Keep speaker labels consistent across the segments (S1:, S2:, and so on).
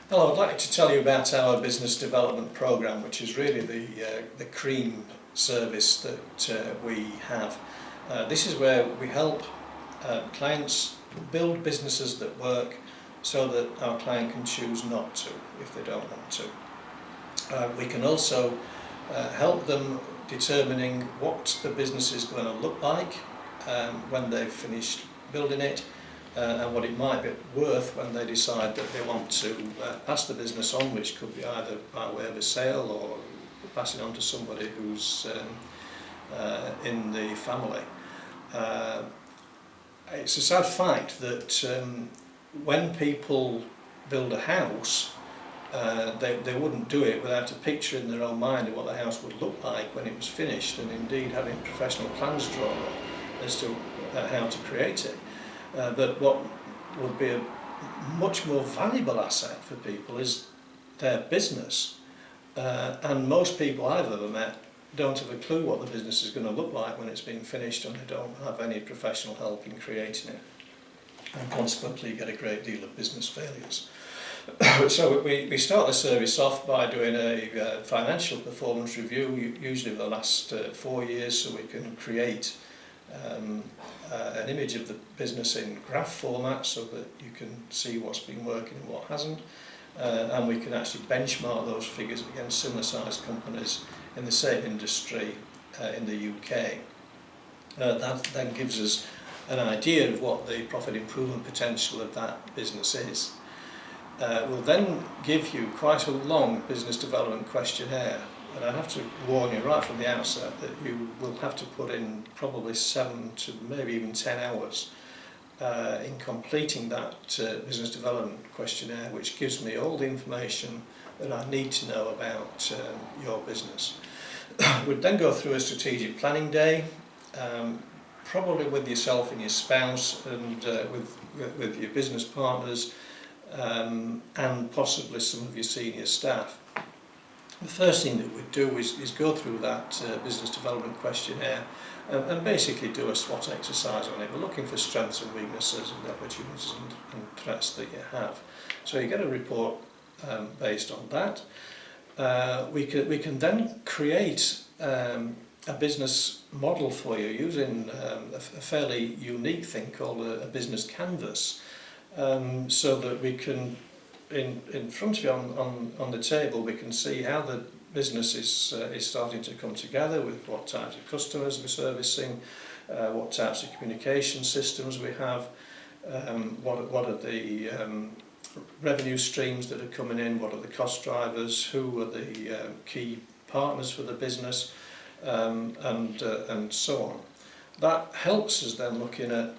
S1: Hello, I'd like to tell you about our business development programme, which is really the cream service that we have. This is where we help clients build businesses that work so that our client can choose not to if they don't want to. We can also help them determining what the business is going to look like when they've finished building it, and what it might be worth when they decide that they want to pass the business on, which could be either by way of a sale or passing on to somebody who's in the family. It's a sad fact that when people build a house, they wouldn't do it without a picture in their own mind of what the house would look like when it was finished, and indeed having professional plans drawn up as to how to create it. But what would be a much more valuable asset for people is their business. And most people I've ever met don't have a clue what the business is going to look like when it's been finished, and they don't have any professional help in creating it. And consequently you get a great deal of business failures. So we start the service off by doing a financial performance review, usually for the last 4 years, so we can create an image of the business in graph format so that you can see what's been working and what hasn't, and we can actually benchmark those figures against similar sized companies in the same industry in the UK. That then gives us an idea of what the profit improvement potential of that business is. We'll then give you quite a long business development questionnaire, and I have to warn you right from the outset that you will have to put in probably 7 to maybe even 10 hours in completing that business development questionnaire, which gives me all the information that I need to know about your business. We'd then go through a strategic planning day, probably with yourself and your spouse, and with your business partners, and possibly some of your senior staff. The first thing that we do is go through that business development questionnaire and basically do a SWOT exercise on it. We're looking for strengths and weaknesses and the opportunities and threats that you have. So you get a report based on that. We can then create a business model for you using a fairly unique thing called a business canvas, so that we can, in front of you on the table, we can see how the business is starting to come together, with what types of customers we're servicing, what types of communication systems we have, what are the revenue streams that are coming in, what are the cost drivers, who are the key partners for the business, and so on. That helps us then looking at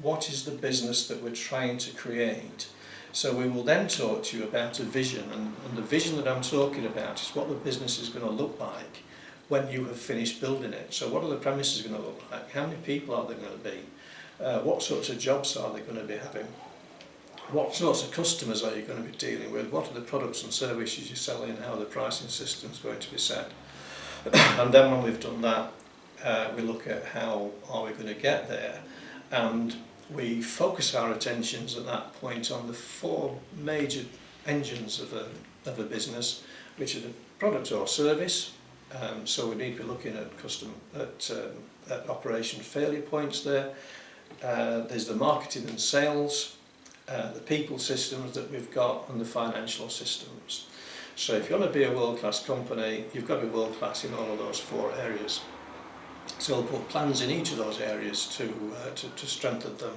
S1: what is the business that we're trying to create. So we will then talk to you about a vision, and the vision that I'm talking about is what the business is going to look like when you have finished building it. So what are the premises going to look like? How many people are there going to be? What sorts of jobs are they going to be having? What sorts of customers are you going to be dealing with? What are the products and services you're selling, and how the pricing system is going to be set? And then when we've done that, we look at how are we going to get there, and we focus our attentions at that point on the 4 major engines of a business, which are the product or service. So we need to be looking at operation failure points there. There's the marketing and sales, the people systems that we've got, and the financial systems. So if you want to be a world-class company, you've got to be world-class in all of those 4 areas. So we'll put plans in each of those areas to strengthen them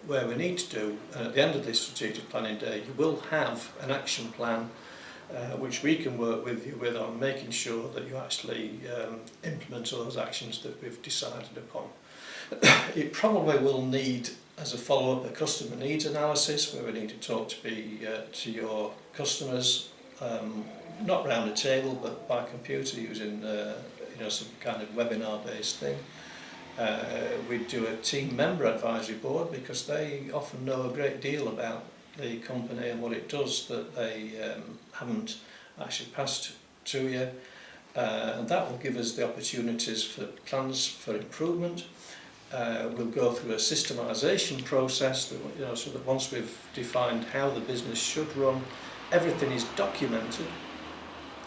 S1: where we need to do. And at the end of this strategic planning day, you will have an action plan which we can work with you with on making sure that you actually implement all those actions that we've decided upon. It probably will need, as a follow-up, a customer needs analysis, where we need to talk to your customers, not round a table but by computer using some kind of webinar-based thing. We do a team member advisory board, because they often know a great deal about the company and what it does that they haven't actually passed to you. And that will give us the opportunities for plans for improvement. We'll go through a systemisation process that, so that once we've defined how the business should run, everything is documented,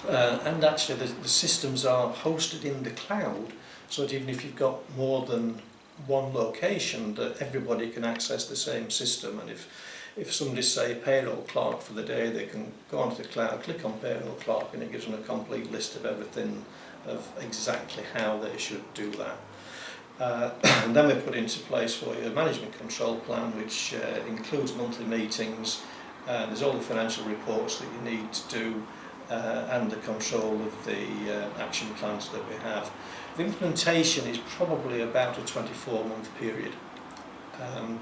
S1: and actually the systems are hosted in the cloud, so that even if you've got more than one location, that everybody can access the same system. And if somebody's, say, a payroll clerk for the day, they can go onto the cloud, click on payroll clerk, and it gives them a complete list of everything, of exactly how they should do that. And then we put into place for you a management control plan, which includes monthly meetings, there's all the financial reports that you need to do, and the control of the action plans that we have. The implementation is probably about a 24-month period.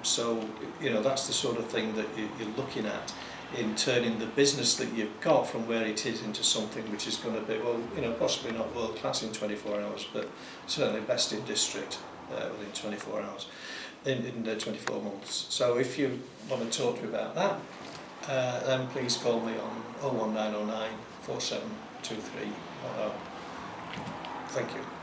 S1: So, you know, that's the sort of thing that you're looking at in turning the business that you've got from where it is into something which is going to be, well, you know, possibly not world class in 24 hours, but certainly best in district within 24 hours, in 24 months. So if you want to talk to me about that, then please call me on 01909 4723. Thank you.